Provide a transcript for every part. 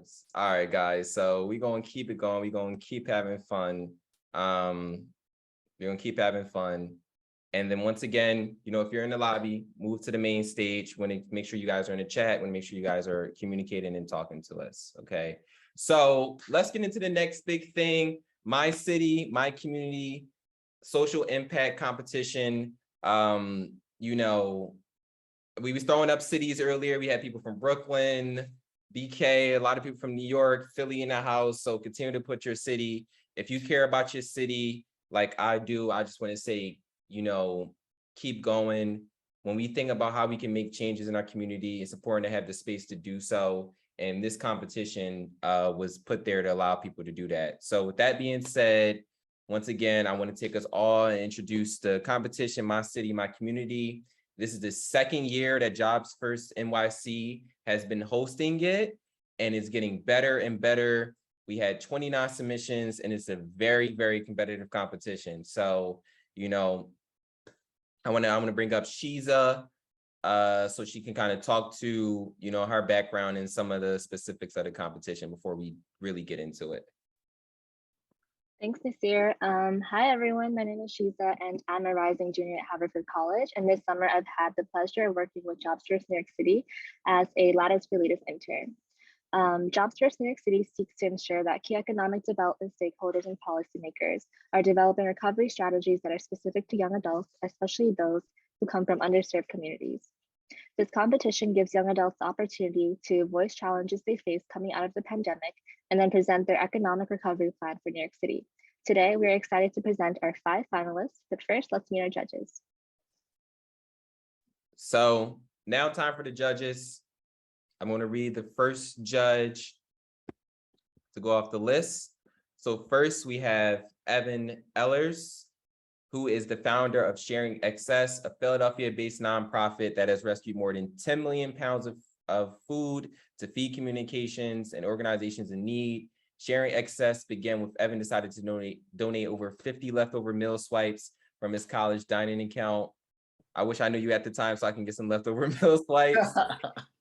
times. All right, guys. So we're gonna keep it going. We're gonna keep having fun. We're gonna keep having fun. And then once again, if you're in the lobby, move to the main stage. Want to make sure you guys are in the chat. Want to make sure you guys are communicating and talking to us. Okay. So let's get into the next big thing. My city, my community, social impact competition. We was throwing up cities earlier. We had people from Brooklyn, BK, a lot of people from New York, Philly in the house. So continue to put your city. If you care about your city, like I do, I just want to say, keep going. When we think about how we can make changes in our community, it's important to have the space to do so. And this competition was put there to allow people to do that. So with that being said, once again, I want to take us all and introduce the competition, My City, My Community. This is the second year that JobsFirstNYC has been hosting it, and it's getting better and better. We had 29 submissions, and it's a very, very competitive competition. So, I want to bring up Shiza so she can kind of talk to, her background and some of the specifics of the competition before we really get into it. Thanks, Nasir. Hi, everyone. My name is Shiza, and I'm a rising junior at Haverford College. And this summer, I've had the pleasure of working with JobsFirst New York City as a Lattice for Leaders intern. JobsFirst New York City seeks to ensure that key economic development stakeholders and policymakers are developing recovery strategies that are specific to young adults, especially those who come from underserved communities. This competition gives young adults the opportunity to voice challenges they face coming out of the pandemic and then present their economic recovery plan for New York City. Today, we're excited to present our 5 finalists, but first, let's meet our judges. So now time for the judges. I'm going to read the first judge to go off the list. So first we have Evan Ehlers, who is the founder of Sharing Excess, a Philadelphia-based nonprofit that has rescued more than 10 million pounds of food to feed communications and organizations in need. Sharing Excess began with Evan decided to donate over 50 leftover meal swipes from his college dining account. I wish I knew you at the time so I can get some leftover meal swipes.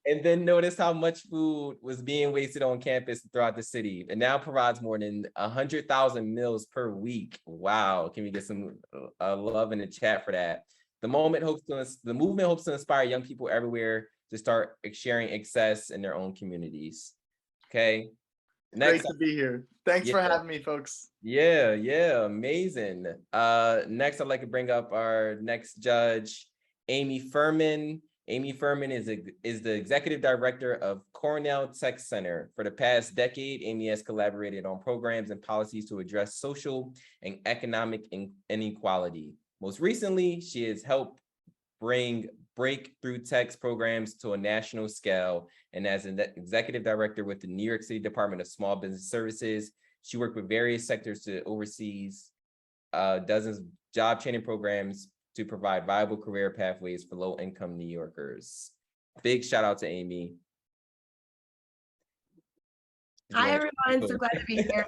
And then notice how much food was being wasted on campus throughout the city. It now provides more than 100,000 meals per week. Wow, can we get some love in the chat for that? The movement hopes to inspire young people everywhere to start sharing excess in their own communities. Okay. Next, great to be here. Thanks for having me, folks. Yeah, amazing. Next, I'd like to bring up our next judge, Amy Furman. Amy Furman is the executive director of Cornell Tech Center. For the past decade, Amy has collaborated on programs and policies to address social and economic inequality. Most recently, she has helped bring breakthrough tech programs to a national scale. And as an executive director with the New York City Department of Small Business Services, she worked with various sectors to oversee dozens of job training programs to provide viable career pathways for low-income New Yorkers. Big shout out to Amy. Hi, everyone. So glad to be here.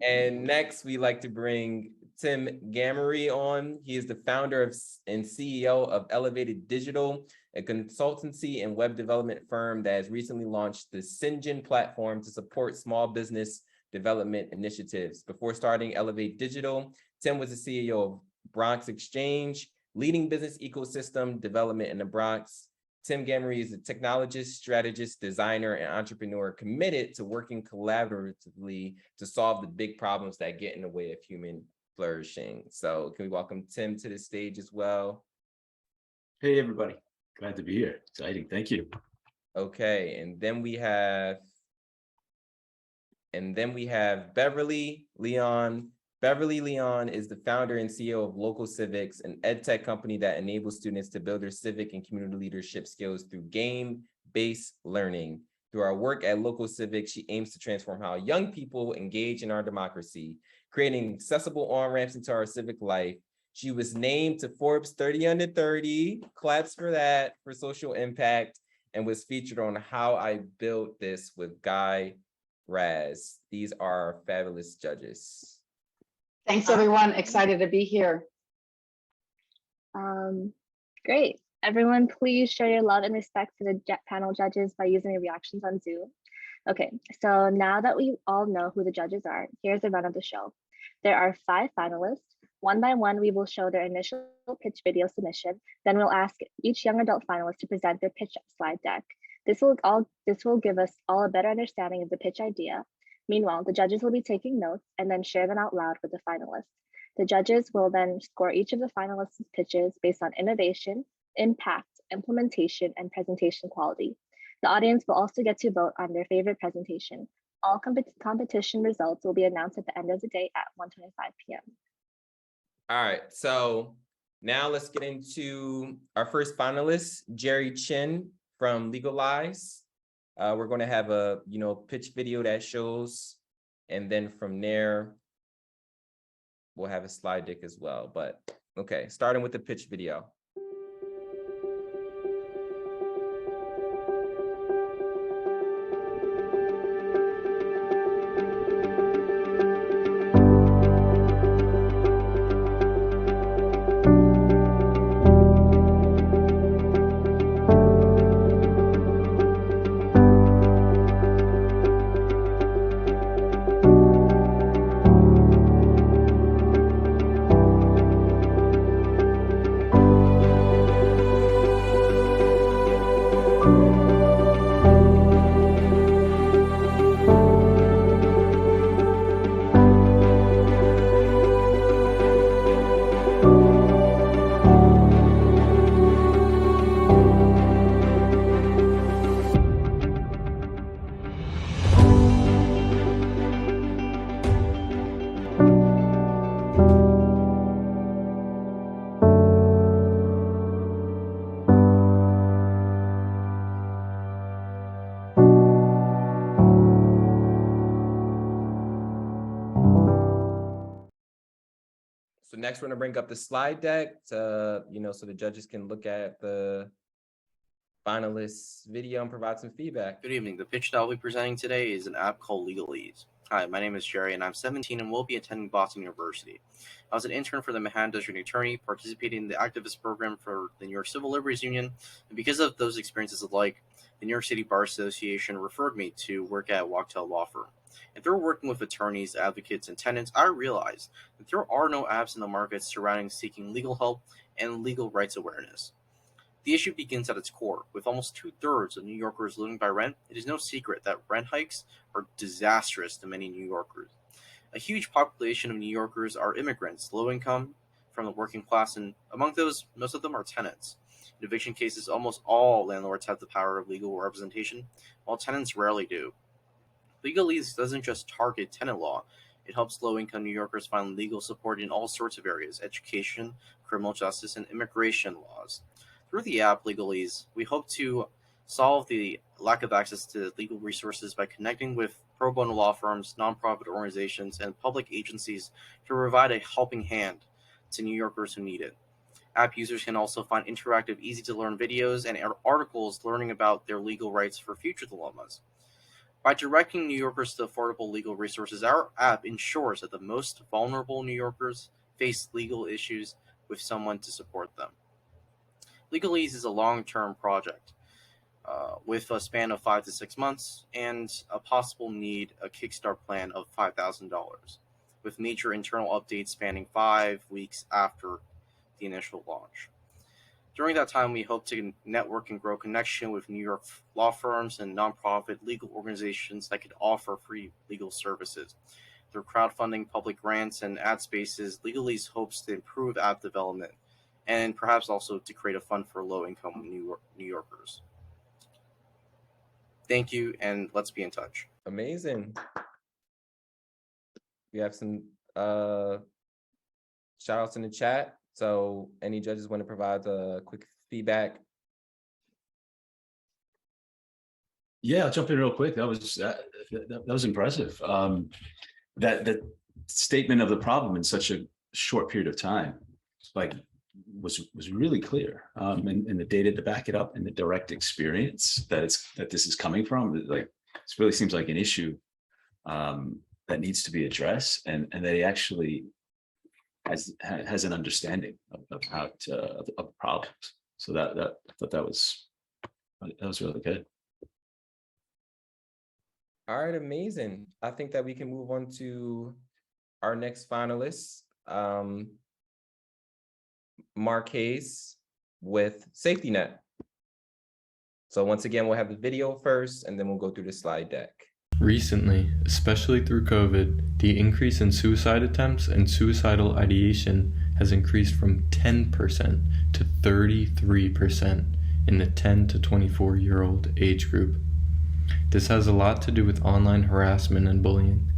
And next, we like to bring Tim Gamory on. He is the founder and CEO of Elevated Digital, a consultancy and web development firm that has recently launched the Syngen platform to support small business development initiatives. Before starting Elevate Digital, Tim was the CEO of Bronx Exchange, leading business ecosystem development in the Bronx. Tim Gamory is a technologist, strategist, designer, and entrepreneur committed to working collaboratively to solve the big problems that get in the way of human flourishing. So can we welcome Tim to the stage as well? Hey, everybody. Glad to be here. Exciting. Thank you. Okay, and then we have Beverly Leon. Beverly Leon is the founder and CEO of Local Civics, an ed tech company that enables students to build their civic and community leadership skills through game-based learning. Through our work at Local Civics, she aims to transform how young people engage in our democracy, creating accessible on-ramps into our civic life. She was named to Forbes 30 Under 30, claps for that, for social impact, and was featured on How I Built This with Guy Raz. These are our fabulous judges. Thanks, everyone. Excited to be here. Great. Everyone, please show your love and respect to the panel judges by using your reactions on Zoom. Okay, so now that we all know who the judges are, here's a run of the show. There are 5 finalists. One by one, we will show their initial pitch video submission. Then we'll ask each young adult finalist to present their pitch slide deck. This will give us all a better understanding of the pitch idea. Meanwhile, the judges will be taking notes and then share them out loud with the finalists. The judges will then score each of the finalists' pitches based on innovation, impact, implementation, and presentation quality. The audience will also get to vote on their favorite presentation. All competition results will be announced at the end of the day at 1:25 p.m. All right, so now let's get into our first finalist, Jerry Chin from Legalize. We're going to have a pitch video that shows, and then from there, we'll have a slide deck as well. But okay, starting with the pitch video. So next, we're gonna bring up the slide deck to, so the judges can look at the finalists' video and provide some feedback. Good evening. The pitch that I'll be presenting today is an app called Legalese. Hi, my name is Jerry, and I'm 17 and will be attending Boston University. I was an intern for the Manhattan District Attorney, participating in the activist program for the New York Civil Liberties Union, and because of those experiences alike, the New York City Bar Association referred me to work at Wachtell Law Firm. And through working with attorneys, advocates, and tenants, I realized that there are no apps in the market surrounding seeking legal help and legal rights awareness. The issue begins at its core. With almost 2/3 of New Yorkers living by rent, it is no secret that rent hikes are disastrous to many New Yorkers. A huge population of New Yorkers are immigrants, low income, from the working class, and among those, most of them are tenants. In eviction cases, almost all landlords have the power of legal representation, while tenants rarely do. Legalese doesn't just target tenant law. It helps low-income New Yorkers find legal support in all sorts of areas: education, criminal justice, and immigration laws. Through the app Legalese, we hope to solve the lack of access to legal resources by connecting with pro bono law firms, nonprofit organizations, and public agencies to provide a helping hand to New Yorkers who need it. App users can also find interactive, easy-to-learn videos and articles learning about their legal rights for future dilemmas. By directing New Yorkers to affordable legal resources, our app ensures that the most vulnerable New Yorkers face legal issues with someone to support them. Legalese is a long-term project with a span of 5 to 6 months and a possible need a Kickstart plan of $5,000, with major internal updates spanning 5 weeks after the initial launch. During that time, we hope to network and grow connection with New York law firms and nonprofit legal organizations that could offer free legal services. Through crowdfunding, public grants, and ad spaces, Legalese hopes to improve app development and perhaps also to create a fund for low-income New Yorkers. Thank you, and let's be in touch. Amazing. We have some shout outs in the chat. So any judges want to provide a quick feedback? Yeah, I'll jump in real quick. That was impressive. That statement of the problem in such a short period of time, was really clear. And the data to back it up, and the direct experience that this is coming from, this really seems like an issue that needs to be addressed, and that he actually has an understanding of how of problems. So I thought that was really good. All right, amazing. I think that we can move on to our next finalist, Mark Hayes with Safety Net. So once again, we'll have the video first, and then we'll go through the slide deck. Recently, especially through COVID, the increase in suicide attempts and suicidal ideation has increased from 10% to 33% in the 10 to 24-year-old age group. This has a lot to do with online harassment and bullying.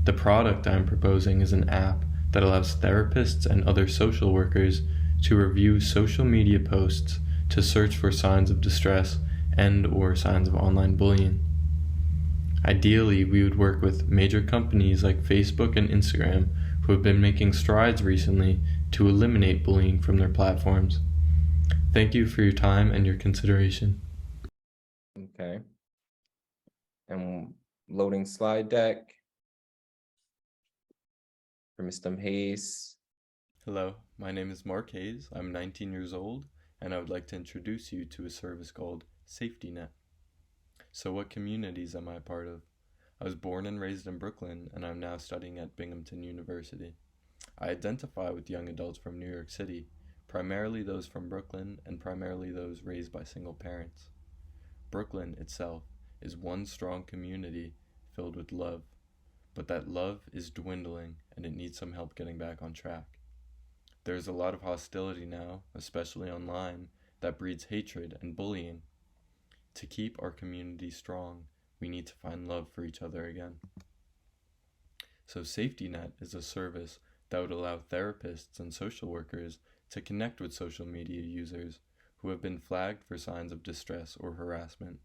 The product I'm proposing is an app that allows therapists and other social workers to review social media posts to search for signs of distress and/or signs of online bullying. Ideally, we would work with major companies like Facebook and Instagram who have been making strides recently to eliminate bullying from their platforms. Thank you for your time and your consideration. Okay. And loading slide deck for Mr. Hayes. Hello, my name is Mark Hayes. I'm 19 years old, and I would like to introduce you to a service called Safety Net. So what communities am I a part of? I was born and raised in Brooklyn, and I'm now studying at Binghamton University. I identify with young adults from New York City, primarily those from Brooklyn and primarily those raised by single parents. Brooklyn itself is one strong community filled with love, but that love is dwindling and it needs some help getting back on track. There's a lot of hostility now, especially online, that breeds hatred and bullying. To keep our community strong, we need to find love for each other again. So Safety Net is a service that would allow therapists and social workers to connect with social media users who have been flagged for signs of distress or harassment.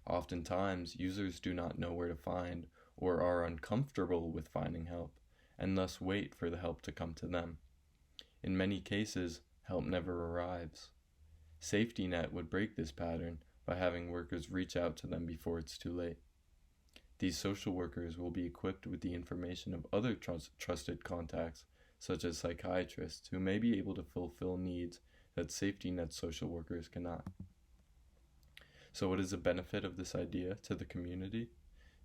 Oftentimes, users do not know where to find or are uncomfortable with finding help, and thus wait for the help to come to them. In many cases, help never arrives. Safety Net would break this pattern by having workers reach out to them before it's too late. These social workers will be equipped with the information of other trusted contacts, such as psychiatrists, who may be able to fulfill needs that Safety Net social workers cannot. So what is the benefit of this idea to the community?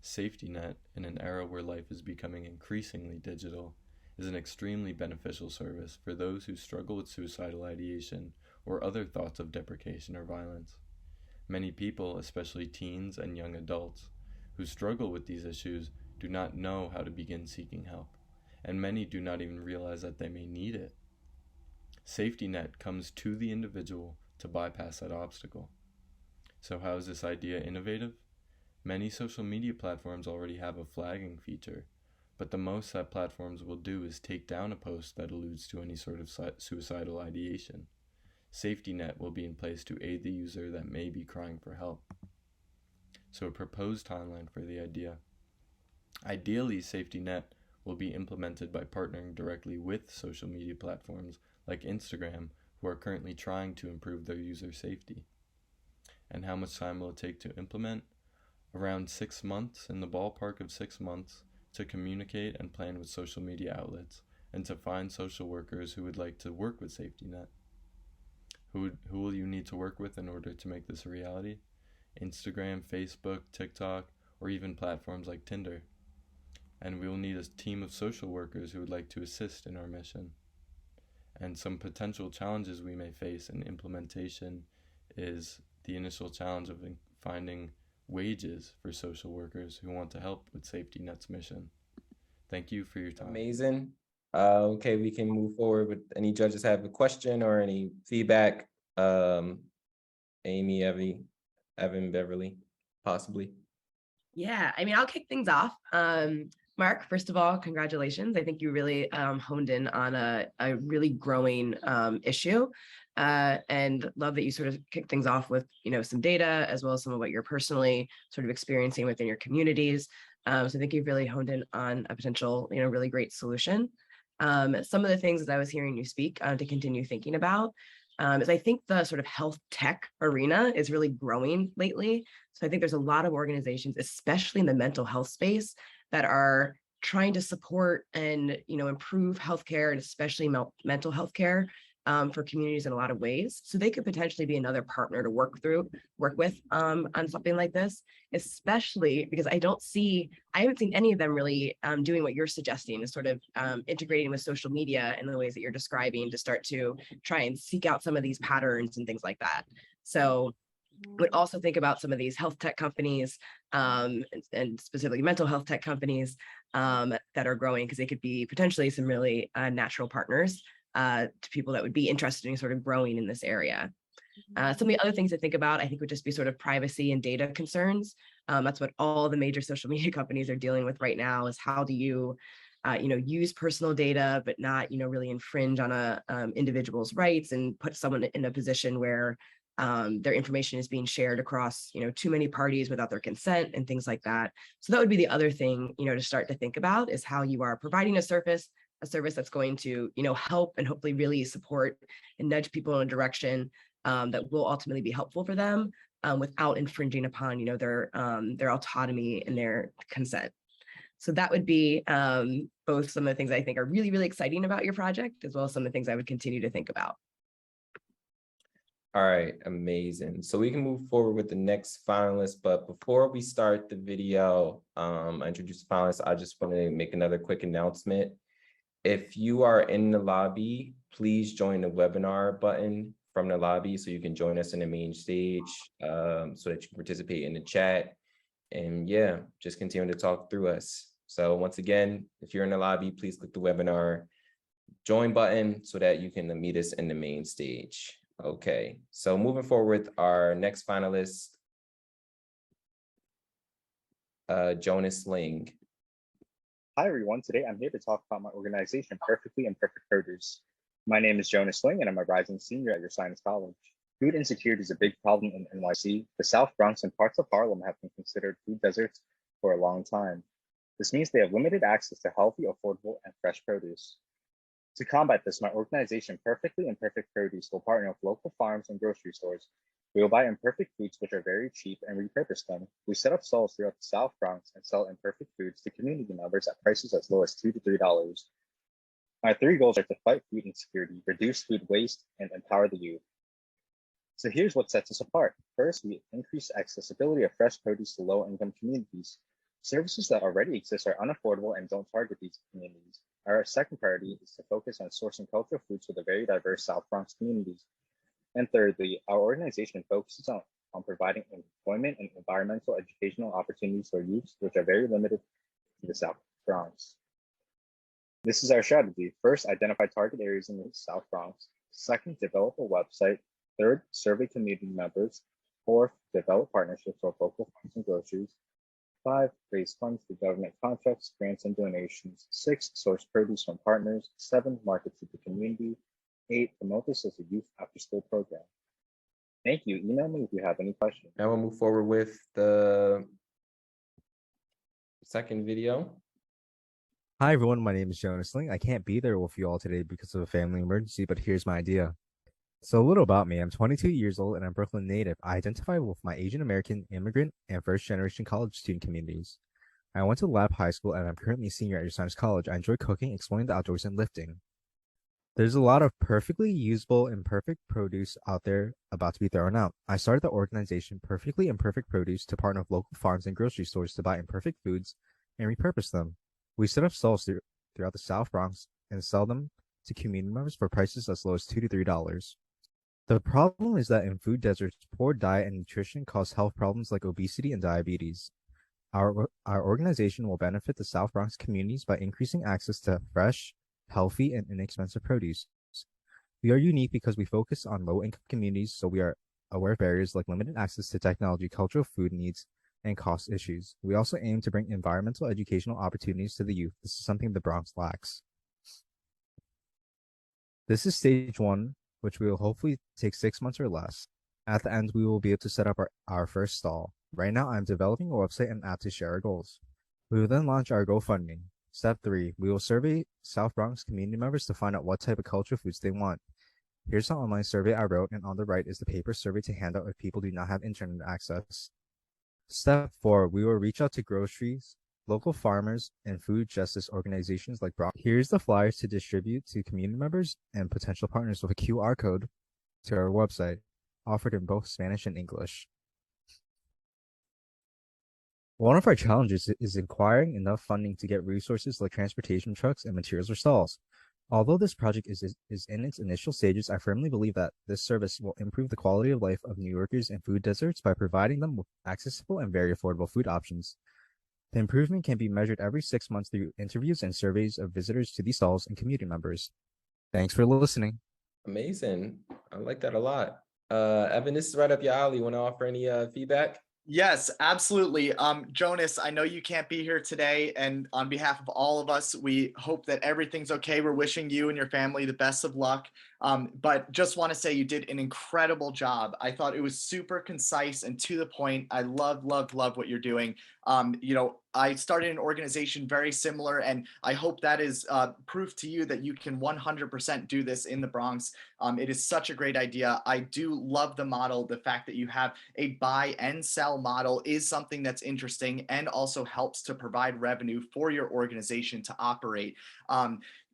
Safety Net, in an era where life is becoming increasingly digital, is an extremely beneficial service for those who struggle with suicidal ideation or other thoughts of deprecation or violence. Many people, especially teens and young adults, who struggle with these issues do not know how to begin seeking help, and many do not even realize that they may need it. Safety Net comes to the individual to bypass that obstacle. So how is this idea innovative? Many social media platforms already have a flagging feature, but the most that platforms will do is take down a post that alludes to any sort of suicidal ideation. Safety Net will be in place to aid the user that may be crying for help. So a proposed timeline for the idea. Ideally, Safety Net will be implemented by partnering directly with social media platforms like Instagram, who are currently trying to improve their user safety. And how much time will it take to implement? Around 6 months, in the ballpark of 6 months, to communicate and plan with social media outlets, and to find social workers who would like to work with Safety Net. Who will you need to work with in order to make this a reality? Instagram, Facebook, TikTok, or even platforms like Tinder. And we will need a team of social workers who would like to assist in our mission. And some potential challenges we may face in implementation is the initial challenge of finding wages for social workers who want to help with Safety Net's mission. Thank you for your time. Amazing. Okay, we can move forward with any judges have a question or any feedback. Amy, Evan, Beverly, possibly. Yeah, I mean, I'll kick things off. Mark, first of all, congratulations. I think you really honed in on a really growing issue, and love that you sort of kicked things off with, some data as well as some of what you're personally sort of experiencing within your communities. So I think you've really honed in on a potential, really great solution. Some of the things that I was hearing you speak to continue thinking about is I think the sort of health tech arena is really growing lately. So I think there's a lot of organizations, especially in the mental health space, that are trying to support and improve healthcare, and especially mental health care for communities in a lot of ways. So they could potentially be another partner to work with on something like this, especially because I haven't seen any of them really doing what you're suggesting, is sort of integrating with social media in the ways that you're describing to start to try and seek out some of these patterns and things like that. So would also think about some of these health tech companies and specifically mental health tech companies that are growing, because they could be potentially some really natural partners to people that would be interested in sort of growing in this area. Some of the other things to think about, I think, would just be sort of privacy and data concerns. That's what all the major social media companies are dealing with right now, is how do you use personal data, but not, really infringe on a individual's rights and put someone in a position where their information is being shared across, too many parties without their consent and things like that. So that would be the other thing, to start to think about, is how you are providing a service that's going to, help and hopefully really support and nudge people in a direction that will ultimately be helpful for them without infringing upon, their autonomy and their consent. So that would be both some of the things I think are really, really exciting about your project, as well as some of the things I would continue to think about. All right, amazing. So we can move forward with the next finalist, but before we start the video, I introduce the finalists, I just want to make another quick announcement. If you are in the lobby, please join the webinar button from the lobby so you can join us in the main stage so that you can participate in the chat. And yeah, just continue to talk through us. So once again, if you're in the lobby, please click the webinar join button so that you can meet us in the main stage. Okay, so moving forward with our next finalist, Jonas Ling. Hi everyone, today I'm here to talk about my organization, Perfectly Imperfect Produce. My name is Jonas Ling and I'm a rising senior at your science college. Food insecurity is a big problem in NYC. The South Bronx and parts of Harlem have been considered food deserts for a long time. This means they have limited access to healthy, affordable, and fresh produce. To combat this, my organization, Perfectly Imperfect Produce, will partner with local farms and grocery stores. We will buy imperfect foods, which are very cheap, and repurpose them. We set up stalls throughout the South Bronx and sell imperfect foods to community members at prices as low as $2 to $3. My 3 goals are to fight food insecurity, reduce food waste, and empower the youth. So here's what sets us apart. First, we increase accessibility of fresh produce to low-income communities. Services that already exist are unaffordable and don't target these communities. Our second priority is to focus on sourcing cultural foods for the very diverse South Bronx communities. And thirdly, our organization focuses on providing employment and environmental educational opportunities for youth, which are very limited in the South Bronx. This is our strategy. First, identify target areas in the South Bronx. Second, develop a website. Third, survey community members. Fourth, develop partnerships with local farms and groceries. 5, raise funds through government contracts, grants, and donations. 6, source produce from partners. 7, market to the community. 8, promote this as a youth after-school program. Thank you. Email me if you have any questions. Now we'll move forward with the second video. Hi everyone, my name is Jonas Ling. I can't be there with you all today because of a family emergency, but here's my idea. So a little about me. I'm 22 years old and I'm Brooklyn native. I identify with my Asian American, immigrant, and first generation college student communities. I went to Lab High School and I'm currently a senior at your science college. I enjoy cooking, exploring the outdoors, and lifting. There's a lot of perfectly usable imperfect produce out there about to be thrown out. I started the organization Perfectly Imperfect Produce to partner with local farms and grocery stores to buy imperfect foods and repurpose them. We set up stalls throughout the South Bronx and sell them to community members for prices as low as $2 to $3. The problem is that in food deserts, poor diet and nutrition cause health problems like obesity and diabetes. Our organization will benefit the South Bronx communities by increasing access to fresh, healthy, and inexpensive produce. We are unique because we focus on low-income communities, so we are aware of barriers like limited access to technology, cultural food needs, and cost issues. We also aim to bring environmental educational opportunities to the youth. This is something the Bronx lacks. This is stage 1, which will hopefully take 6 months or less. At the end, we will be able to set up our first stall. Right now, I'm developing a website and app to share our goals. We will then launch our GoFundMe. Step 3, we will survey South Bronx community members to find out what type of cultural foods they want. Here's an online survey I wrote, and on the right is the paper survey to hand out if people do not have internet access. Step 4, we will reach out to groceries, local farmers, and food justice organizations like Brock. Here's the flyers to distribute to community members and potential partners with a QR code to our website, offered in both Spanish and English. One of our challenges is acquiring enough funding to get resources like transportation trucks and materials for stalls. Although this project is in its initial stages, I firmly believe that this service will improve the quality of life of New Yorkers in food deserts by providing them with accessible and very affordable food options. The improvement can be measured every 6 months through interviews and surveys of visitors to these stalls and community members. Thanks for listening. Amazing. I like that a lot. Evan, this is right up your alley. Want to offer any feedback? Yes, absolutely. Jonas, I know you can't be here today, and on behalf of all of us, we hope that everything's okay. We're wishing you and your family the best of luck. But just want to say you did an incredible job. I thought it was super concise and to the point. I love what you're doing. I started an organization very similar, and I hope that is proof to you that you can 100% do this in the Bronx. It is such a great idea. I do love the model. The fact that you have a buy and sell model is something that's interesting and also helps to provide revenue for your organization to operate.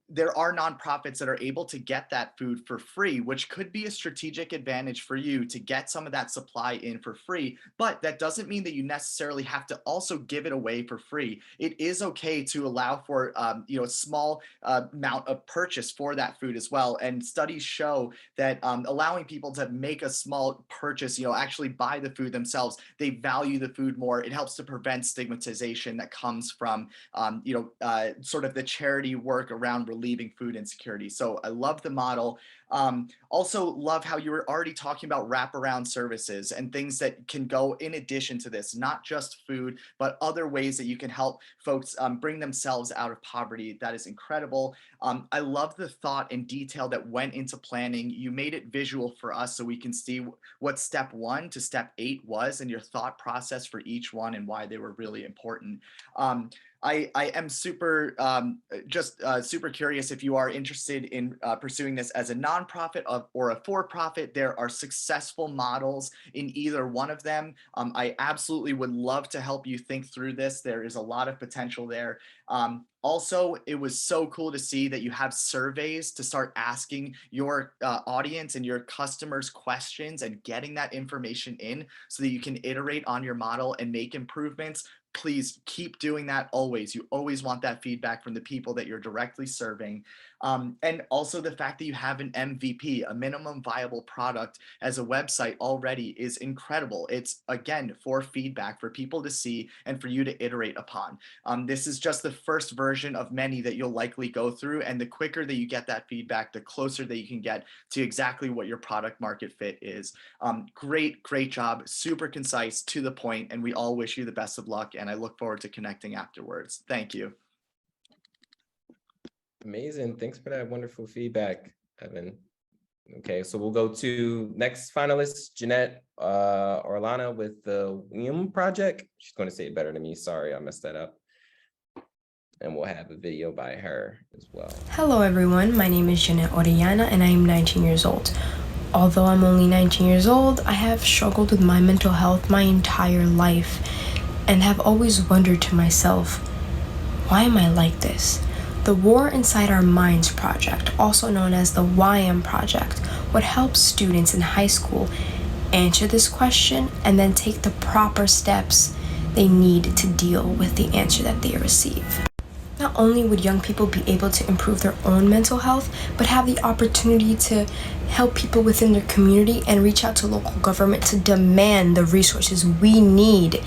There are nonprofits that are able to get that food for free, which could be a strategic advantage for you to get some of that supply in for free. But that doesn't mean that you necessarily have to also give it away for free. It is okay to allow for a small amount of purchase for that food as well. And studies show that allowing people to make a small purchase, actually buy the food themselves, they value the food more. It helps to prevent stigmatization that comes from sort of the charity work around relieving food insecurity. So I love the model. Also love how you were already talking about wraparound services and things that can go in addition to this, not just food, but other ways that you can help folks bring themselves out of poverty. That is incredible. I love the thought and detail that went into planning. You made it visual for us so we can see what step 1 to step 8 was and your thought process for each one and why they were really important. I am super curious if you are interested in pursuing this as a nonprofit or a for-profit. There are successful models in either one of them. I absolutely would love to help you think through this. There is a lot of potential there. Also, it was so cool to see that you have surveys to start asking your audience and your customers questions and getting that information in so that you can iterate on your model and make improvements. Please keep doing that always. You always want that feedback from the people that you're directly serving. And also the fact that you have an MVP, a minimum viable product, as a website already is incredible. It's, again, for feedback, for people to see and for you to iterate upon. This is just the first version of many that you'll likely go through. And the quicker that you get that feedback, the closer that you can get to exactly what your product market fit is. Great job. Super concise, to the point, and we all wish you the best of luck. And I look forward to connecting afterwards. Thank you. Amazing. Thanks for that wonderful feedback, Evan. Okay, so we'll go to next finalist, Jeanette Orlana with the WIM project. She's going to say it better than me. Sorry, I messed that up. And we'll have a video by her as well. Hello, everyone. My name is Jeanette Orellana, and I am 19 years old. Although I'm only 19 years old, I have struggled with my mental health my entire life and have always wondered to myself, why am I like this? The War Inside Our Minds project, also known as the YM project, would help students in high school answer this question and then take the proper steps they need to deal with the answer that they receive. Not only would young people be able to improve their own mental health, but have the opportunity to help people within their community and reach out to local government to demand the resources we need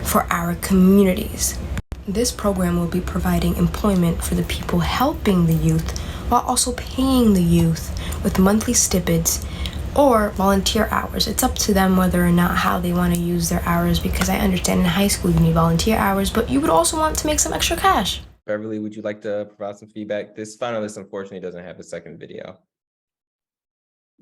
for our communities. This program will be providing employment for the people helping the youth while also paying the youth with monthly stipends or volunteer hours. It's up to them whether or not how they want to use their hours, because I understand in high school you need volunteer hours, but you would also want to make some extra cash. Beverly, would you like to provide some feedback? This finalist, unfortunately, doesn't have a second video.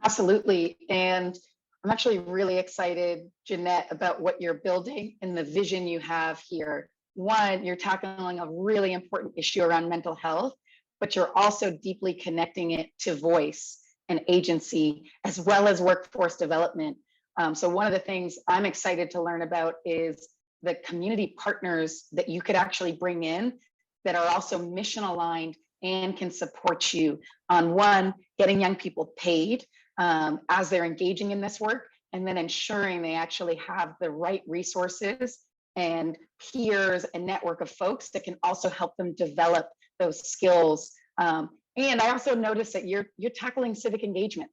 Absolutely. And I'm actually really excited, Jeanette, about what you're building and the vision you have here. One, you're tackling a really important issue around mental health, but you're also deeply connecting it to voice and agency, as well as workforce development. So one of the things I'm excited to learn about is the community partners that you could actually bring in that are also mission aligned and can support you on one, getting young people paid as they're engaging in this work, and then ensuring they actually have the right resources and peers and network of folks that can also help them develop those skills. And I also noticed that you're tackling civic engagement.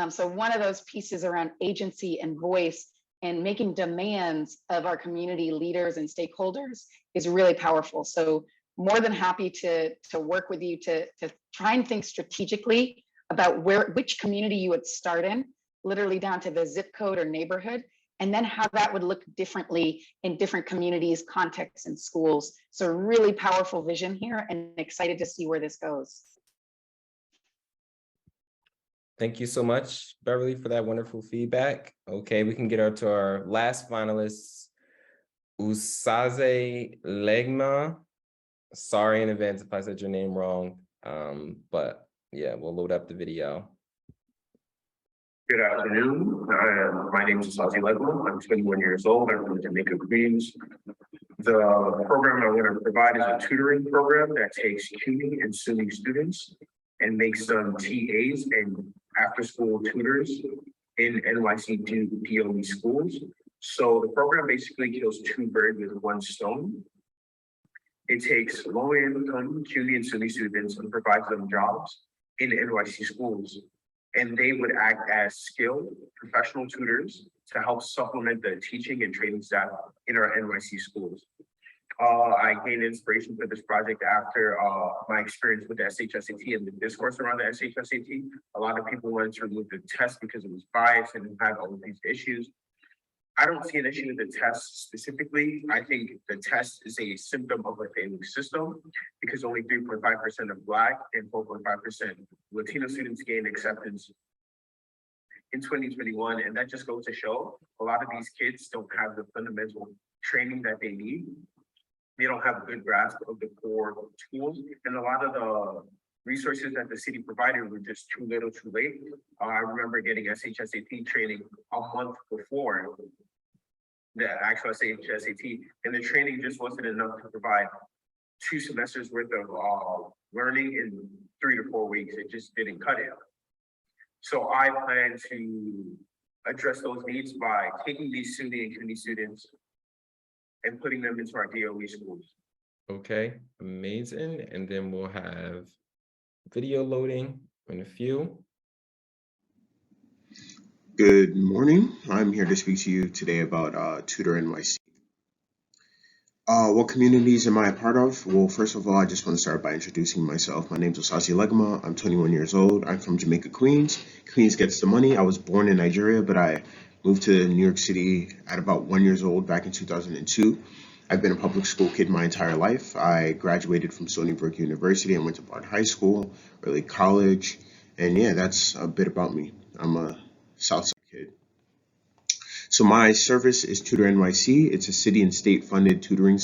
So one of those pieces around agency and voice and making demands of our community leaders and stakeholders is really powerful. So more than happy to work with you to try and think strategically about which community you would start in, literally down to the zip code or neighborhood, and then how that would look differently in different communities, contexts, and schools. So really powerful vision here, and excited to see where this goes. Thank you so much, Beverly, for that wonderful feedback. Okay, we can get to our last finalist, Usaze Legma. Sorry in advance if I said your name wrong, but yeah, we'll load up the video. Good afternoon. My name is Usaze Legma. I'm 21 years old. I'm from Jamaica, Queens. The program I want to provide is a tutoring program that takes CUNY and SUNY students and makes them TAs and after-school tutors in NYC DOE schools. So the program basically kills two birds with one stone. It takes low-income CUNY and SUNY students and provides them jobs in NYC schools. And they would act as skilled professional tutors to help supplement the teaching and training staff in our NYC schools. I gained inspiration for this project after my experience with the SHSAT and the discourse around the SHSAT. A lot of people wanted to remove the test because it was biased and it had all of these issues. I don't see an issue with the test specifically. I think the test is a symptom of a failing system because only 3.5% of Black and 4.5% Latino students gained acceptance in 2021. And that just goes to show a lot of these kids don't have the fundamental training that they need. They don't have a good grasp of the core tools. And a lot of the resources that the city provided were just too little, too late. I remember getting SHSAT training a month before the actual SHSAT, and the training just wasn't enough to provide 2 semesters worth of learning in 3 to 4 weeks. It just didn't cut it. So I plan to address those needs by taking these SUNY and CUNY students and putting them into our DOE schools. Okay, amazing. And then we'll have video loading in a few. Good morning. I'm here to speak to you today about Tutor NYC. What communities am I a part of? Well, first of all, I just want to start by introducing myself. My name is Usaze Legma. I'm 21 years old. I'm from Jamaica, Queens. Queens gets the money. I was born in Nigeria, but I moved to New York City at about 1 year old back in 2002. I've been a public school kid my entire life. I graduated from Stony Brook University and went to Bard High School, early college. And yeah, that's a bit about me. I'm a Southside kid. So my service is Tutor NYC. It's a city and state funded tutoring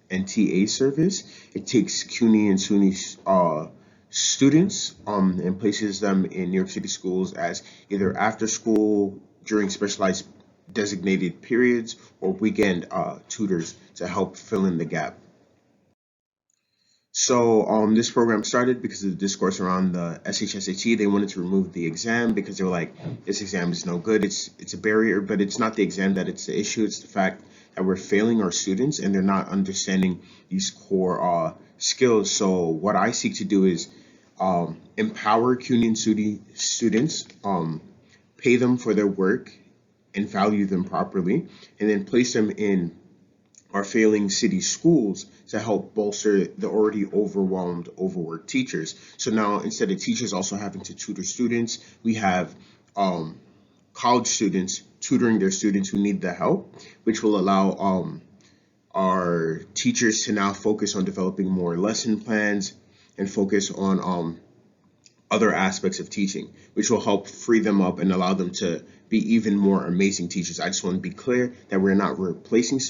and TA service. It takes CUNY and SUNY students and places them in New York City schools as either after school, during specialized designated periods, or weekend tutors to help fill in the gap. So this program started because of the discourse around the SHSAT. They wanted to remove the exam because they were like, this exam is no good. It's a barrier, but it's not the exam that it's the issue. It's the fact that we're failing our students and they're not understanding these core skills. So what I seek to do is empower CUNY and SUNY students, pay them for their work and value them properly, and then place them in our failing city schools to help bolster the already overwhelmed, overworked teachers. So now instead of teachers also having to tutor students, we have college students tutoring their students who need the help, which will allow our teachers to now focus on developing more lesson plans and focus on other aspects of teaching, which will help free them up and allow them to be even more amazing teachers. I just want to be clear that we're not replacing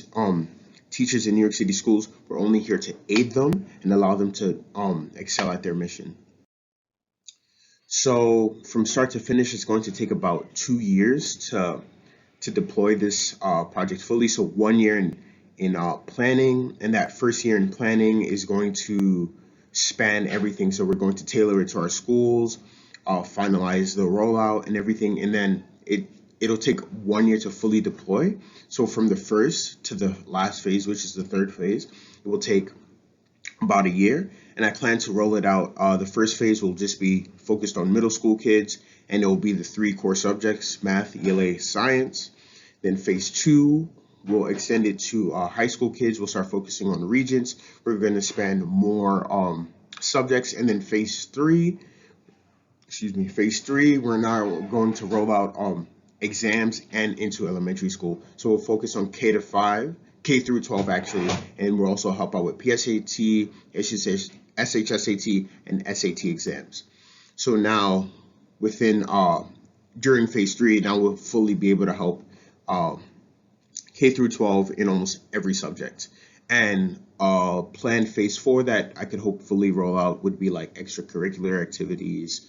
teachers in New York City schools. We're only here to aid them and allow them to excel at their mission. So from start to finish, it's going to take about 2 years to deploy this project fully. So 1 year in planning, and that first year in planning is going to span everything. So we're going to tailor it to our schools, finalize the rollout and everything, and then it'll take 1 year to fully deploy. So from the first to the last phase, which is the third phase, it will take about a year. And I plan to roll it out. The first phase will just be focused on middle school kids, and it will be the 3 core subjects: math, ELA, science. Then phase 2, we'll extend it to high school kids. We'll start focusing on regions. We're going to span more subjects. And then phase 3, we're now going to roll out exams and into elementary school. So we'll focus on K through 12 actually, and we'll also help out with PSAT, SHSAT, and SAT exams. So now during phase 3, now we'll fully be able to help K through 12 in almost every subject. And planned phase 4 that I could hopefully roll out would be like extracurricular activities,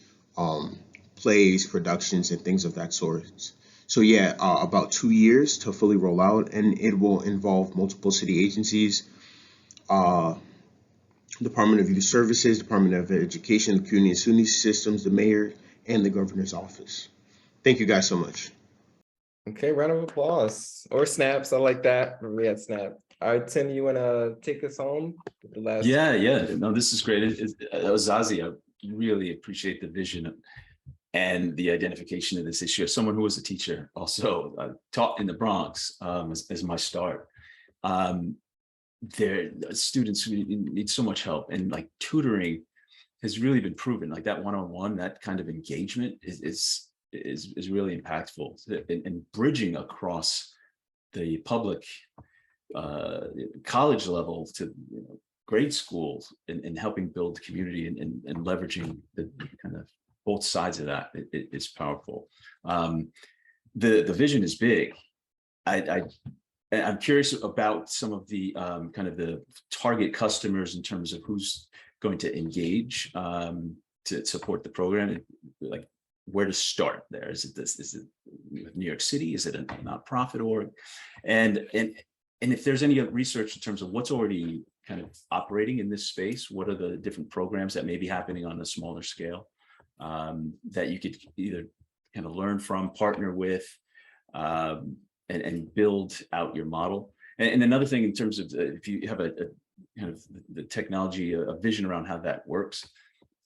plays, productions, and things of that sort. So yeah, about 2 years to fully roll out, and it will involve multiple city agencies, Department of Youth Services, Department of Education, the community and SUNY systems, the mayor, and the governor's office. Thank you guys so much. Okay, round of applause or snaps. I like that. We had snap. All right, Tim, you want to take us home with the last? Yeah. No, this is great. Zazie, I really appreciate the vision and the identification of this issue. As someone who was a teacher, also taught in the Bronx as my start. There students who need so much help, and like tutoring has really been proven. Like that one-on-one, that kind of engagement is really impactful, and bridging across the public college level to grade schools, and helping build community and leveraging the kind of both sides of that is powerful. The vision is big. I'm curious about some of the kind of the target customers in terms of who's going to engage to support the program, and like where to start there. Is it New York City? Is it a nonprofit org? And if there's any research in terms of what's already kind of operating in this space, what are the different programs that may be happening on a smaller scale that you could either kind of learn from, partner with, and build out your model. And another thing in terms of if you have a kind of the technology, a vision around how that works,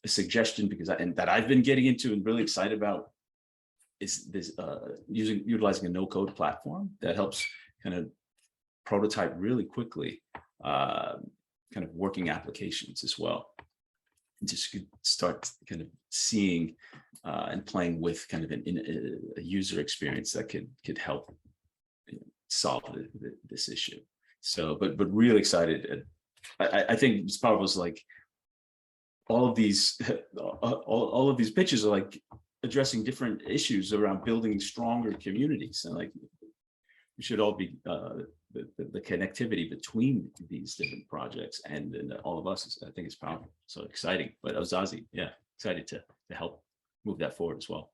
a suggestion, because that I've been getting into and really excited about is this utilizing a no-code platform that helps kind of prototype really quickly, kind of working applications as well. And just start kind of seeing and playing with kind of a user experience that could help solve this issue. So, but really excited. I think it's powerful. Is like all of these pitches are like addressing different issues around building stronger communities, and like we should all be the connectivity between these different projects and all of us. I think it's powerful. So exciting. But Zazie, yeah, excited to help move that forward as well.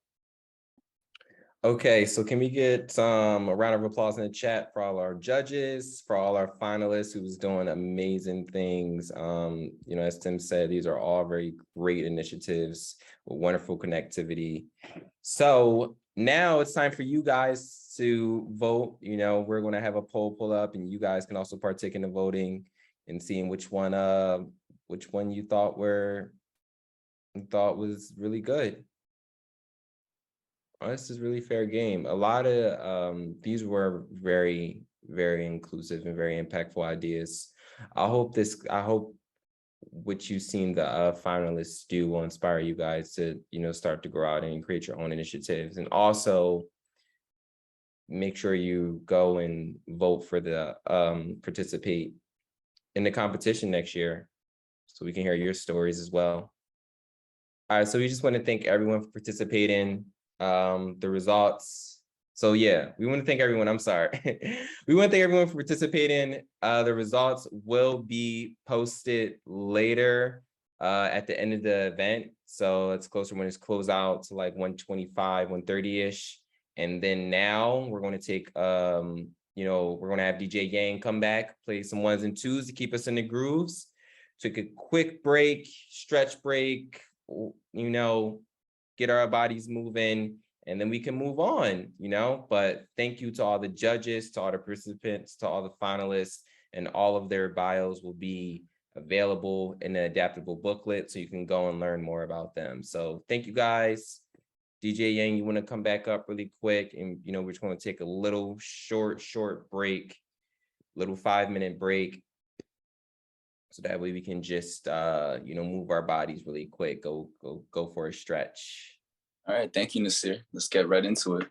Okay, so can we get a round of applause in the chat for all our judges, for all our finalists who's doing amazing things. As Tim said, these are all very great initiatives with wonderful connectivity. So now it's time for you guys to vote. We're going to have a poll pull up, and you guys can also partake in the voting and seeing which one you thought was really good. This is really fair game. A lot of these were very, very inclusive and very impactful ideas. I hope what you've seen the finalists do will inspire you guys to, start to go out and create your own initiatives, and also make sure you go and vote for the participate in the competition next year, so we can hear your stories as well. All right, so we just want to thank everyone for participating. The results. So yeah, we want to thank everyone. I'm sorry. We want to thank everyone for participating. The results will be posted later at the end of the event. So it's closer when it's closed out to like 1:25, 1:30-ish. And then now we're going to take you know, we're gonna have DJ Yang come back, play some ones and twos to keep us in the grooves. Took a quick break, stretch break, you know, get our bodies moving, and then we can move on, you know. But thank you to all the judges, to all the participants, to all the finalists, and all of their bios will be available in the adaptable booklet, so you can go and learn more about them. So thank you guys. DJ Yang, you want to come back up really quick? And, you know, we're just going to take a little short break, little 5-minute break. So that way we can just, you know, move our bodies really quick, go for a stretch. All right, thank you, Nasir. Let's get right into it.